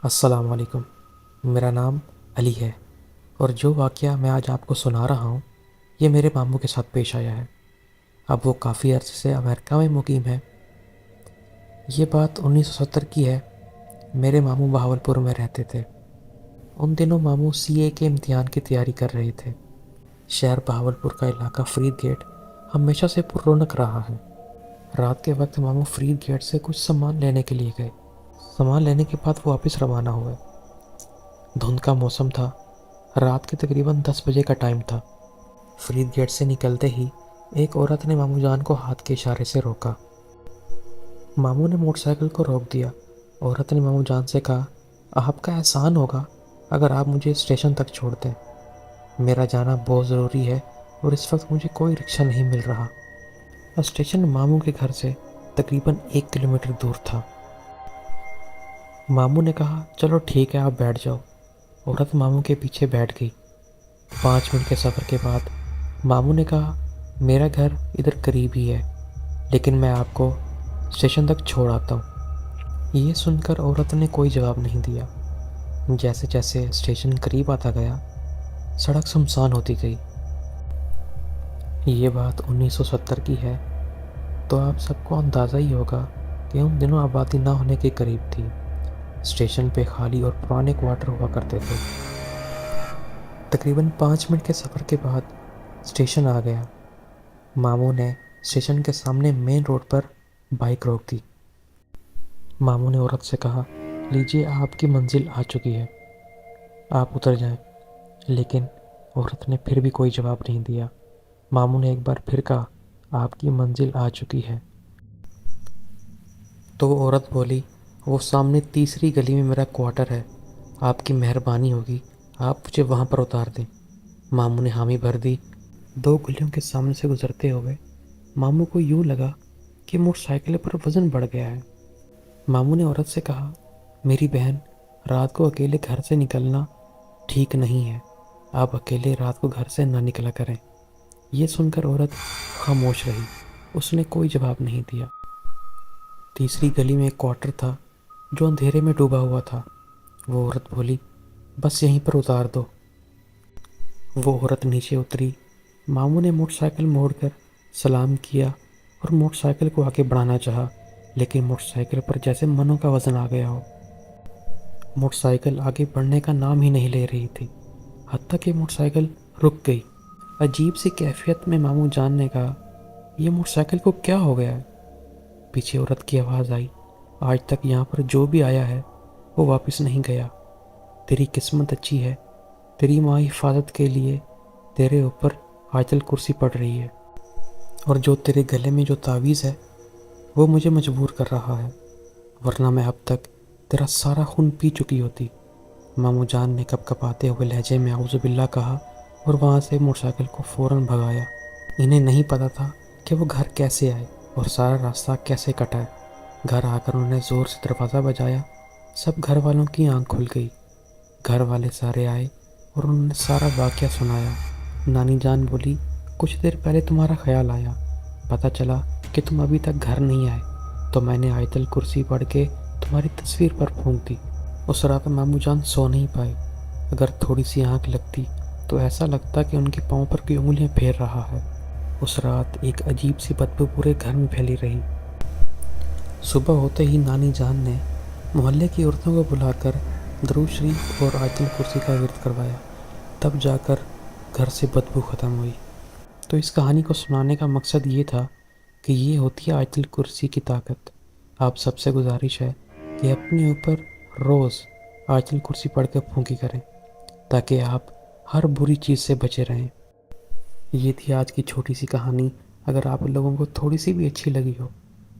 السلام علیکم۔ میرا نام علی ہے اور جو واقعہ میں آج آپ کو سنا رہا ہوں یہ میرے ماموں کے ساتھ پیش آیا ہے۔ اب وہ کافی عرصے سے امریکہ میں مقیم ہے۔ یہ بات 1970 کی ہے۔ میرے ماموں بہاولپور میں رہتے تھے۔ ان دنوں ماموں CA کے امتحان کی تیاری کر رہے تھے۔ شہر بہاولپور کا علاقہ فرید گیٹ ہمیشہ سے پر رونق رہا ہے۔ رات کے وقت ماموں فرید گیٹ سے کچھ سامان لینے کے لیے گئے۔ سامان لینے کے بعد وہ واپس روانہ ہوئے۔ دھند کا موسم تھا۔ رات کے تقریباً 10 بجے کا ٹائم تھا۔ فرید گیٹ سے نکلتے ہی ایک عورت نے ماموں جان کو ہاتھ کے اشارے سے روکا۔ ماموں نے موٹر سائیکل کو روک دیا۔ عورت نے ماموں جان سے کہا، آپ کا احسان ہوگا اگر آپ مجھے اسٹیشن تک چھوڑ دیں۔ میرا جانا بہت ضروری ہے اور اس وقت مجھے کوئی رکشہ نہیں مل رہا۔ اسٹیشن ماموں کے گھر سے تقریباً 1 کلومیٹر دور تھا۔ ماموں نے کہا، چلو ٹھیک ہے، آپ بیٹھ جاؤ۔ عورت ماموں کے پیچھے بیٹھ گئی۔ 5 منٹ کے سفر کے بعد ماموں نے کہا، میرا گھر ادھر قریب ہی ہے لیکن میں آپ کو اسٹیشن تک چھوڑ آتا ہوں۔ یہ سن کر عورت نے کوئی جواب نہیں دیا۔ جیسے جیسے اسٹیشن قریب آتا گیا سڑک سنسان ہوتی گئی۔ یہ بات 1970 کی ہے تو آپ سب کو اندازہ ہی ہوگا کہ ان دنوں آبادی نہ ہونے کے قریب تھی۔ اسٹیشن پہ خالی اور پرانے کوارٹر ہوا کرتے تھے۔ تقریباً 5 منٹ کے سفر کے بعد اسٹیشن آ گیا۔ ماموں نے اسٹیشن کے سامنے مین روڈ پر بائک روک دی۔ ماموں نے عورت سے کہا، لیجیے آپ کی منزل آ چکی ہے، آپ اتر جائیں۔ لیکن عورت نے پھر بھی کوئی جواب نہیں دیا۔ ماموں نے ایک بار پھر کہا، آپ کی منزل آ چکی ہے۔ تو وہ عورت بولی، وہ سامنے تیسری گلی میں میرا کوارٹر ہے، آپ کی مہربانی ہوگی آپ مجھے وہاں پر اتار دیں۔ ماموں نے حامی بھر دی۔ 2 گلیوں کے سامنے سے گزرتے ہوئے ماموں کو یوں لگا کہ موٹر سائیکل پر وزن بڑھ گیا ہے۔ ماموں نے عورت سے کہا، میری بہن، رات کو اکیلے گھر سے نکلنا ٹھیک نہیں ہے، آپ اکیلے رات کو گھر سے نہ نکلا کریں۔ یہ سن کر عورت خاموش رہی۔ اس نے کوئی جواب نہیں دیا۔ تیسری گلی میں ایک کوارٹر تھا جو اندھیرے میں ڈوبا ہوا تھا۔ وہ عورت بولی، بس یہیں پر اتار دو۔ وہ عورت نیچے اتری۔ ماموں نے موٹر سائیکل موڑ کر سلام کیا اور موٹر سائیکل کو آگے بڑھانا چاہا، لیکن موٹر سائیکل پر جیسے منوں کا وزن آ گیا ہو۔ موٹر سائیکل آگے بڑھنے کا نام ہی نہیں لے رہی تھی، حتیٰ کہ موٹر سائیکل رک گئی۔ عجیب سی کیفیت میں ماموں جان نے کہا، یہ موٹر سائیکل کو کیا ہو گیا ہے؟ پیچھے عورت کی آواز آئی، آج تک یہاں پر جو بھی آیا ہے وہ واپس نہیں گیا۔ تیری قسمت اچھی ہے، تیری ماں حفاظت کے لیے تیرے اوپر آیت الکرسی پڑھ رہی ہے، اور جو تیرے گلے میں جو تعویذ ہے وہ مجھے مجبور کر رہا ہے، ورنہ میں اب تک تیرا سارا خون پی چکی ہوتی۔ ماموں جان نے کپ کپاتے ہوئے لہجے میں اعوذ باللہ کہا اور وہاں سے موٹر سائیکل کو فوراً بھگایا۔ انہیں نہیں پتہ تھا کہ وہ گھر کیسے آئے اور سارا راستہ کیسے کٹا ہے۔ گھر آ کر انہوں نے زور سے دروازہ بجایا۔ سب گھر والوں کی آنکھ کھل گئی۔ گھر والے سارے آئے اور انہوں نے سارا واقعہ سنایا۔ نانی جان بولی، کچھ دیر پہلے تمہارا خیال آیا، پتہ چلا کہ تم ابھی تک گھر نہیں آئے تو میں نے آیت الکرسی پڑھ کے تمہاری تصویر پر پھونک دی۔ اس رات ماموں جان سو نہیں پائے۔ اگر تھوڑی سی آنکھ لگتی تو ایسا لگتا کہ ان کے پاؤں پر کوئی انگلیاں پھیر رہا ہے۔ اس رات ایک عجیب سی بدبو پورے گھر میں پھیلی رہی۔ صبح ہوتے ہی نانی جان نے محلے کی عورتوں کو بلا کر درود شریف اور آیت الکرسی کا ورد کروایا، تب جا کر گھر سے بدبو ختم ہوئی۔ تو اس کہانی کو سنانے کا مقصد یہ تھا کہ یہ ہوتی ہے آیت الکرسی کی طاقت۔ آپ سب سے گزارش ہے کہ اپنے اوپر روز آیت الکرسی پڑھ کے پھونکی کریں تاکہ آپ ہر بری چیز سے بچے رہیں۔ یہ تھی آج کی چھوٹی سی کہانی۔ اگر آپ لوگوں کو تھوڑی سی بھی اچھی لگی ہو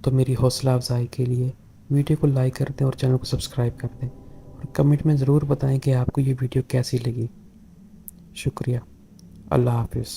تو میری حوصلہ افزائی کے لیے ویڈیو کو لائک کر دیں اور چینل کو سبسکرائب کر دیں، اور کمنٹ میں ضرور بتائیں کہ آپ کو یہ ویڈیو کیسی لگی۔ شکریہ۔ اللہ حافظ۔